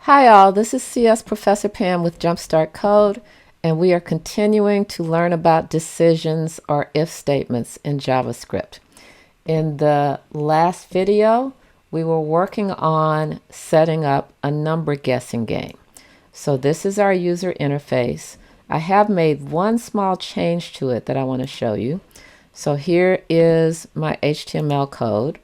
Hi all, this is CSProfessorPam with Jumpstart Code, and we are continuing to learn about decisions or if statements in JavaScript. In the last video, we were working on setting up a number guessing game. So this is our user interface. I have made one small change to it that I want to show you. So here is my HTML code.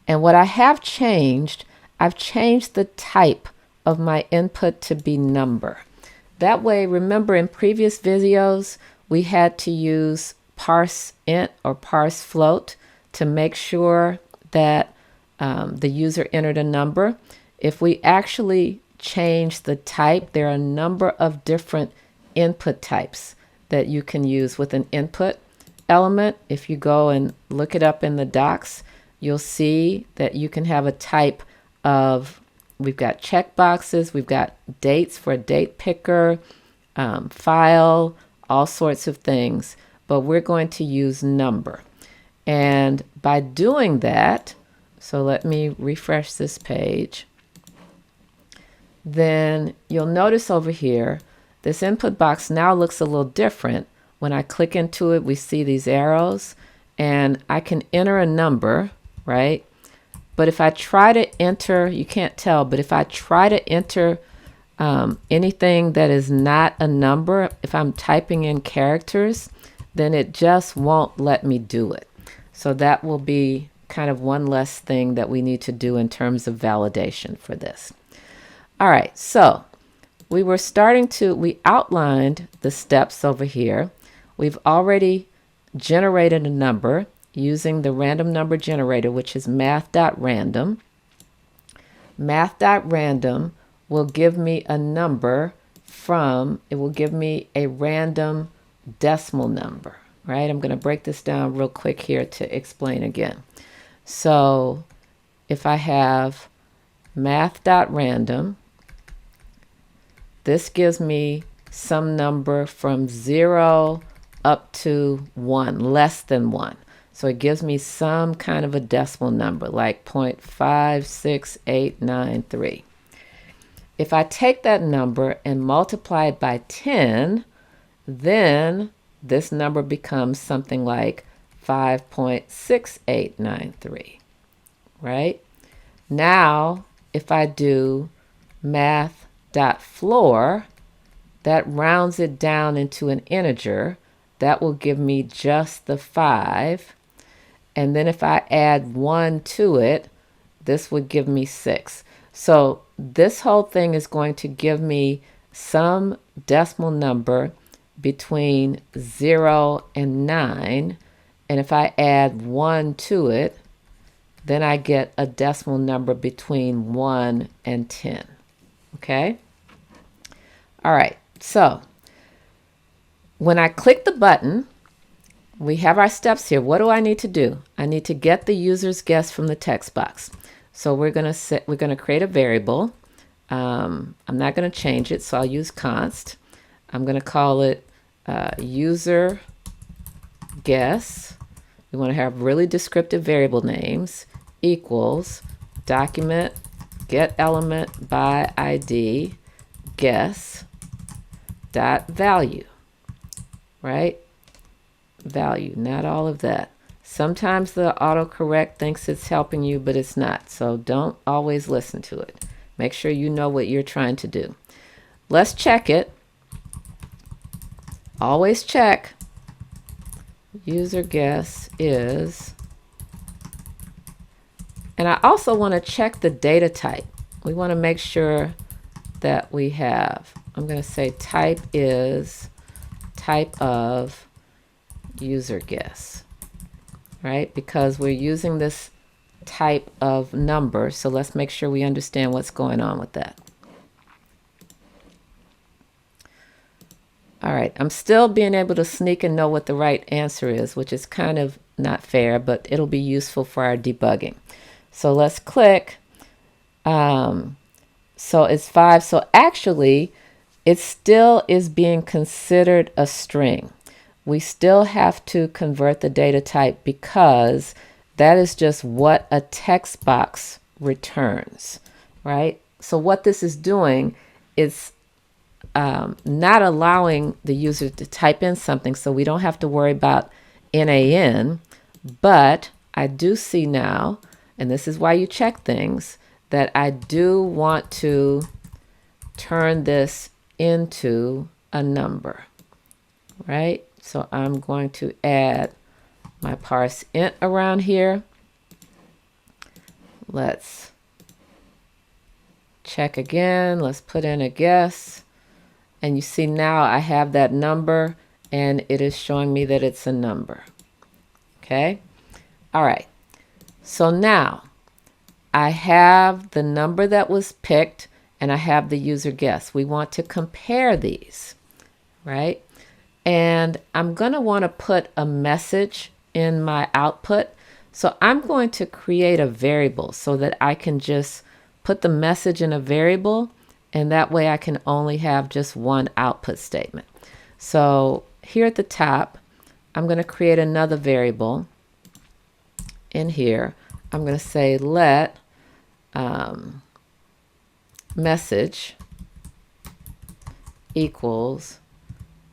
And what I have changed, I've changed the type of my input to be number. That way, remember in previous videos, we had to use parse int or parse float to make sure that the user entered a number. If we actually change the type, there are a number of different input types that you can use with an input element. If you go and look it up in the docs, you'll see that you can have a type of, we've got checkboxes, we've got dates for a date picker, file, all sorts of things, but we're going to use number. And by doing that, so let me refresh this page, then you'll notice over here, this input box now looks a little different. When I click into it, we see these arrows, and I can enter a number, right? But if I try to enter, you can't tell, but if I try to enter anything that is not a number, if I'm typing in characters, then it just won't let me do it. So that will be kind of one less thing that we need to do in terms of validation for this. All right, so we outlined the steps over here. We've already generated a number using the random number generator, which is math.random. Math.random will give me a number it will give me a random decimal number, right? I'm going to break this down real quick here to explain again. So if I have math.random, this gives me some number from 0 up to 1, less than 1. So it gives me some kind of a decimal number, like 0.56893. If I take that number and multiply it by 10, then this number becomes something like 5.6893, right? Now, if I do math.floor, that rounds it down into an integer. That will give me just the 5. And then if I add 1 to it, this would give me 6. So this whole thing is going to give me some decimal number between 0 and 9. And if I add 1 to it, then I get a decimal number between 1 and 10. Okay? All right, so when I click the button, we have our steps here. What do I need to do? I need to get the user's guess from the text box. So we're going to create a variable. I'm not going to change it, so I'll use const. I'm going to call it user guess. We want to have really descriptive variable names equals document get element by ID guess dot value, right? Value, not all of that. Sometimes the autocorrect thinks it's helping you, but it's not. So don't always listen to it. Make sure you know what you're trying to do. Let's check it. Always check. User guess is, and I also want to check the data type. We want to make sure that we have, I'm going to say type is type of user guess, right? Because we're using this type of number, so let's make sure we understand what's going on with that. All right, I'm still being able to sneak and know what the right answer is, which is kind of not fair, but it'll be useful for our debugging. So let's click. So it's 5. So actually, it still is being considered a string. We still have to convert the data type because that is just what a text box returns, right? So what this is doing is not allowing the user to type in something, so we don't have to worry about NaN. But I do see now, and this is why you check things, that I do want to turn this into a number, right? So I'm going to add my parse int around here. Let's check again. Let's put in a guess. And you see now I have that number, and it is showing me that it's a number. Okay? All right. So now I have the number that was picked, and I have the user guess. We want to compare these, right? And I'm going to want to put a message in my output. So I'm going to create a variable so that I can just put the message in a variable, and that way I can only have just one output statement. So here at the top, I'm going to create another variable in here. I'm going to say let message equals,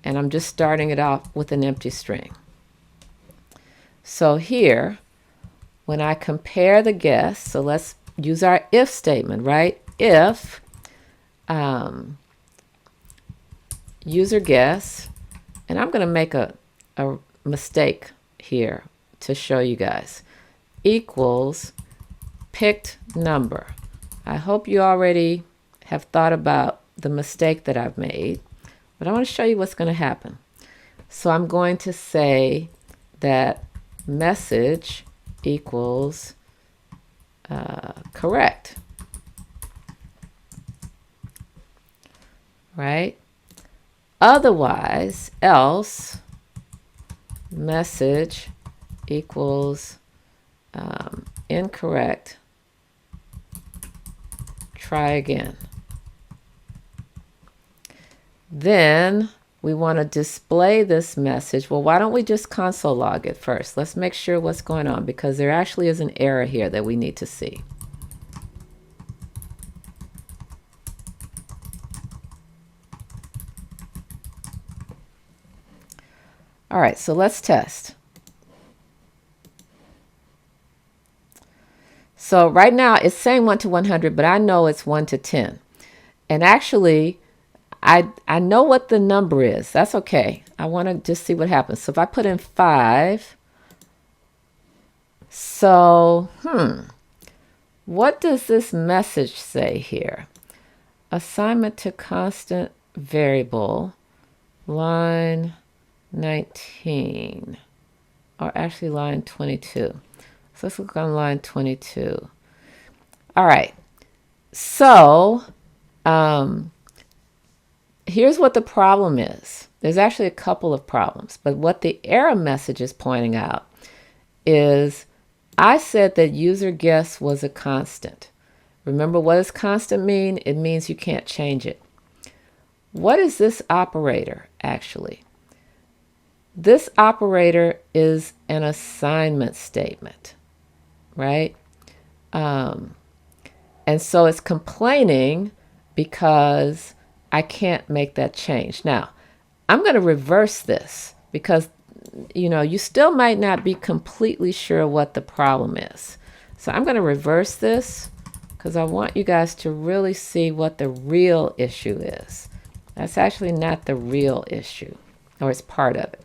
and I'm just starting it off with an empty string. So here, when I compare the guess, so let's use our if statement, right? If user guess, and I'm going to make a mistake here to show you guys, equals picked number. I hope you already have thought about the mistake that I've made, but I want to show you what's going to happen. So I'm going to say that message equals correct, right? Otherwise, else message equals incorrect, try again. Then we want to display this message. Well, why don't we just console log it first? Let's make sure what's going on, because there actually is an error here that we need to see. All right, so let's test. So right now it's saying 1 to 100, but I know it's 1 to 10. And actually, I know what the number is. That's okay. I want to just see what happens. So if I put in 5, so, what does this message say here? Assignment to constant variable, line 19, or actually line 22. So let's look on line 22. All right. So, here's what the problem is. There's actually a couple of problems, but what the error message is pointing out is I said that user guess was a constant. Remember, what does constant mean? It means you can't change it. What is this operator actually? This operator is an assignment statement, right? And so it's complaining because I can't make that change. Now, I'm going to reverse this because, you still might not be completely sure what the problem is. So I'm going to reverse this because I want you guys to really see what the real issue is. That's actually not the real issue, or it's part of it.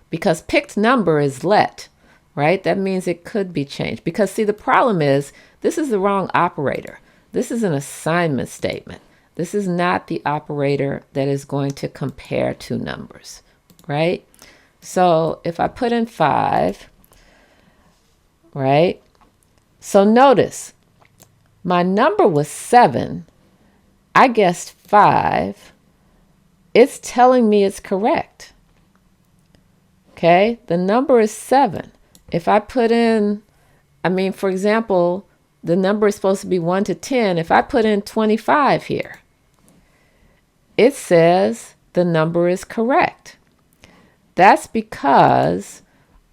Because picked number is let, right? That means it could be changed. Because see, the problem is this is the wrong operator. This is an assignment statement. This is not the operator that is going to compare two numbers, right? So if I put in 5, right? So notice my number was 7. I guessed 5. It's telling me it's correct. Okay, the number is 7. If I put in, for example, the number is supposed to be 1 to 10. If I put in 25 here, it says the number is correct. That's because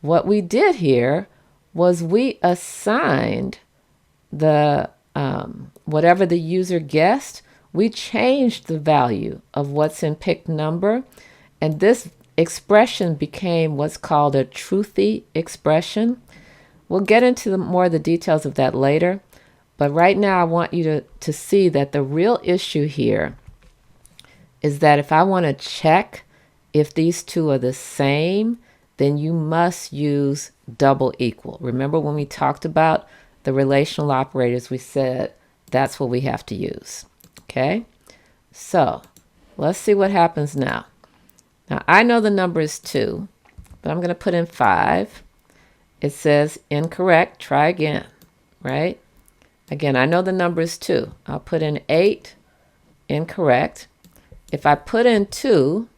what we did here was we assigned the whatever the user guessed, we changed the value of what's in picked number, and this expression became what's called a truthy expression. We'll get into more of the details of that later, but right now I want you to see that the real issue here is that if I want to check if these two are the same, then you must use double equal. Remember when we talked about the relational operators, we said that's what we have to use. Okay, so let's see what happens now. Now I know the number is 2, but I'm going to put in 5. It says incorrect, try again, right? Again, I know the number is 2. I'll put in 8, incorrect. If I put in 2,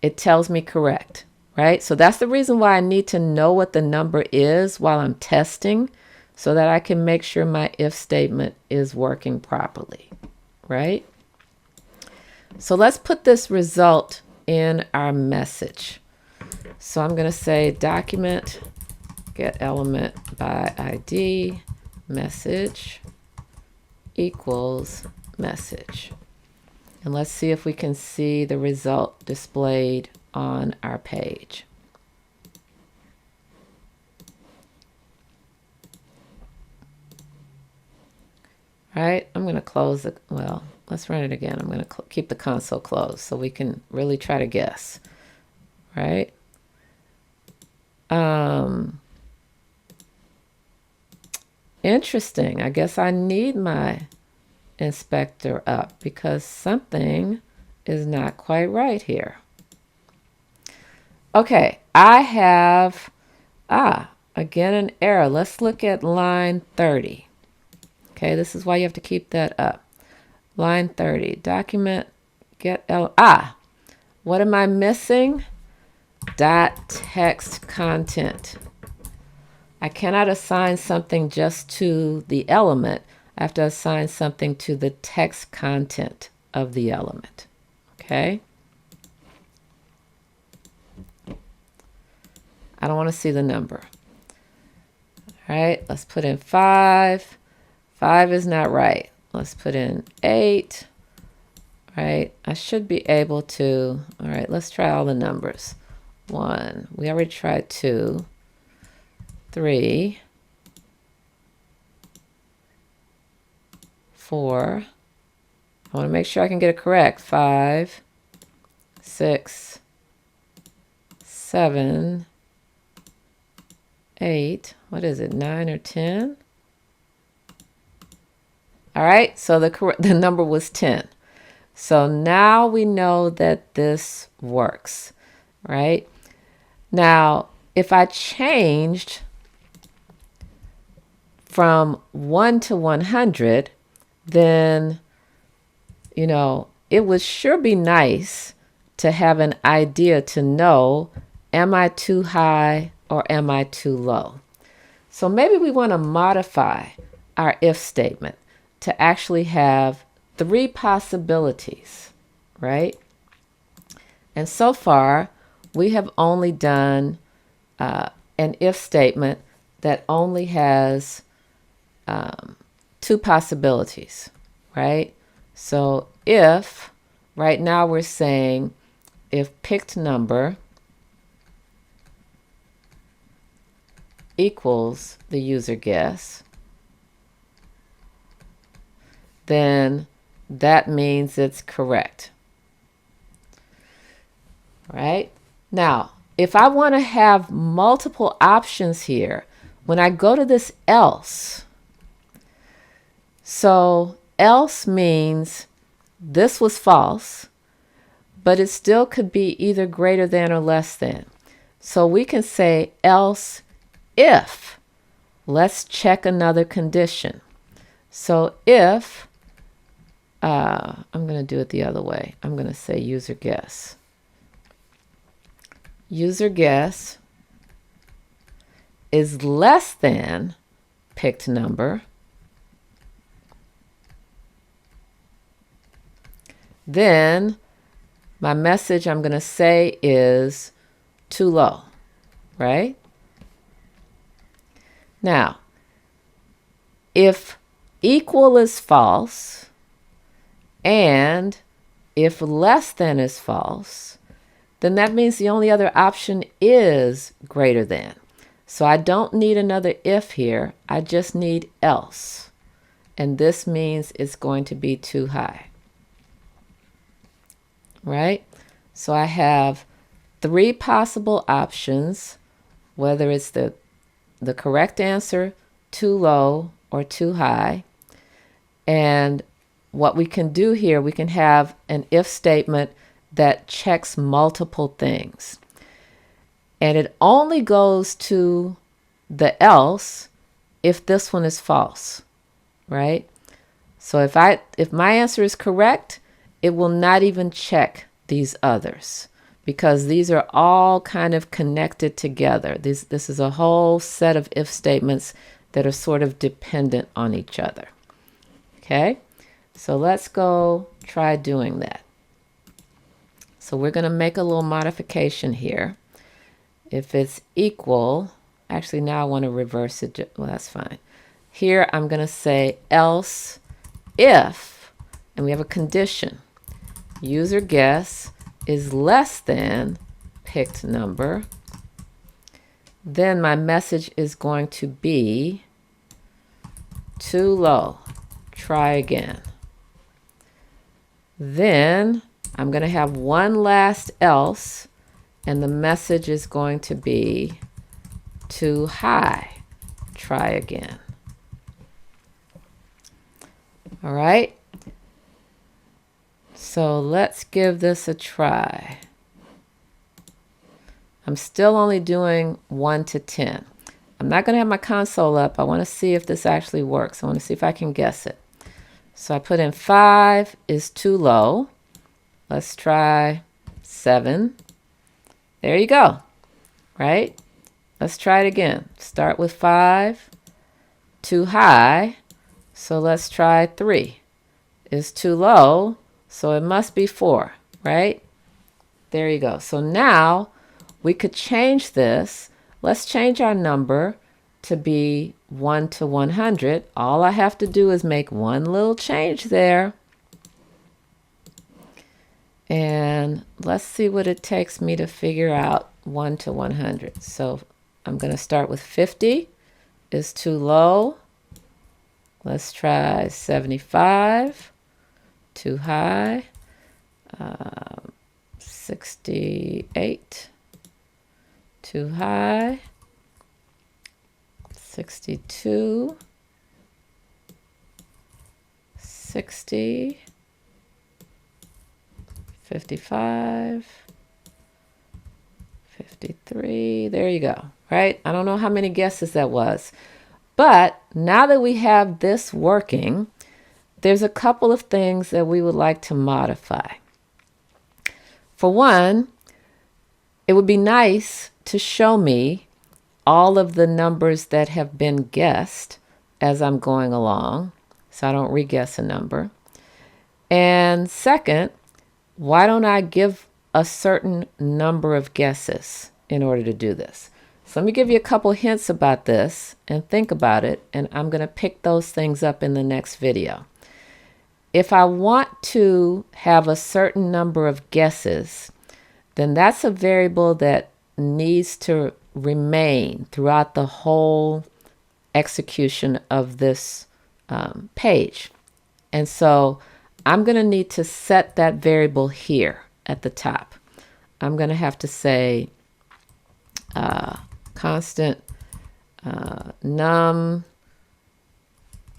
it tells me correct, right? So that's the reason why I need to know what the number is while I'm testing, so that I can make sure my if statement is working properly, right? So let's put this result in our message. So I'm going to say document get element by ID message equals message. And let's see if we can see the result displayed on our page. All right, I'm going to close the, well, let's run it again. I'm going to keep the console closed so we can really try to guess, right? Interesting. I guess I need my inspector up because something is not quite right here. Okay, I have, again an error. Let's look at line 30. Okay, this is why you have to keep that up. Line 30, document get what am I missing? Dot text content. I cannot assign something just to the element. I have to assign something to the text content of the element. Okay? I don't want to see the number. All right, let's put in 5. 5 is not right. Let's put in 8. All right, I should be able to. All right, let's try all the numbers. 1. We already tried 2. 3. 4. I want to make sure I can get it correct. 5. 6. 7. 8. What is it? 9 or 10? All right, so the number was 10. So now we know that this works, right? Now, if I changed from 1 to 100, then, it would sure be nice to have an idea to know, am I too high or am I too low? So maybe we want to modify our if statement to actually have 3 possibilities, right? And so far, we have only done an if statement that only has 2 possibilities, right? So if, right now we're saying if picked number equals the user guess, then that means it's correct, right? Now, if I want to have multiple options here, when I go to this else, so else means this was false, but it still could be either greater than or less than. So we can say else if. Let's check another condition. So if, I'm going to do it the other way. I'm going to say user guess. User guess is less than picked number, then my message I'm going to say is too low, right? Now, if equal is false, and if less than is false, then that means the only other option is greater than. So I don't need another if here, I just need else. And this means it's going to be too high. Right? So I have 3 possible options, whether it's the correct answer, too low, or too high. And what we can do here, we can have an if statement that checks multiple things. And it only goes to the else if this one is false, right? So if my answer is correct, it will not even check these others because these are all kind of connected together. This is a whole set of if statements that are sort of dependent on each other. Okay, so let's go try doing that. So we're going to make a little modification here. If it's equal, actually now I want to reverse it. Well, that's fine. Here I'm going to say else if, and we have a condition, user guess is less than picked number, then my message is going to be too low, try again. Then I'm going to have one last else, and the message is going to be too high, try again. All right, so let's give this a try. I'm still only doing 1 to 10. I'm not going to have my console up. I want to see if this actually works. I want to see if I can guess it. So I put in 5 is too low. Let's try 7. There you go, right? Let's try it again. Start with 5, too high. So let's try 3. Is too low, so it must be 4, right? There you go. So now we could change this. Let's change our number to be 1 to 100. All I have to do is make one little change there. And let's see what it takes me to figure out 1 to 100. So I'm going to start with 50 is too low. Let's try 75, too high. 68, too high. 62, 60, 55, 53. There you go, right? I don't know how many guesses that was. But now that we have this working, there's a couple of things that we would like to modify. For one, it would be nice to show me all of the numbers that have been guessed as I'm going along, so I don't re-guess a number. And second, why don't I give a certain number of guesses in order to do this? So let me give you a couple hints about this and think about it, and I'm going to pick those things up in the next video. If I want to have a certain number of guesses, then that's a variable that needs to remain throughout the whole execution of this page. And so I'm going to need to set that variable here at the top. I'm going to have to say constant num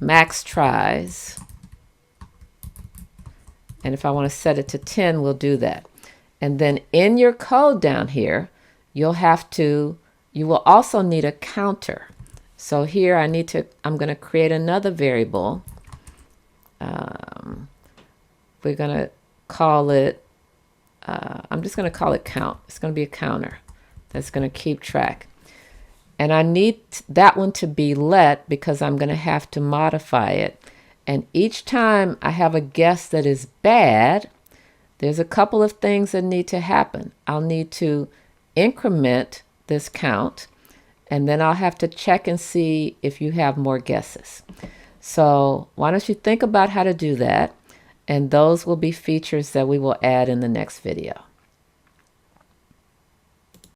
max tries. And if I want to set it to 10, we'll do that. And then in your code down here, you will also need a counter. So here I'm going to create another variable. We're going to call it, I'm just going to call it count. It's going to be a counter that's going to keep track. And I need that one to be let because I'm going to have to modify it. And each time I have a guess that is bad, there's a couple of things that need to happen. I'll need to increment this count, and then I'll have to check and see if you have more guesses. So why don't you think about how to do that? And those will be features that we will add in the next video.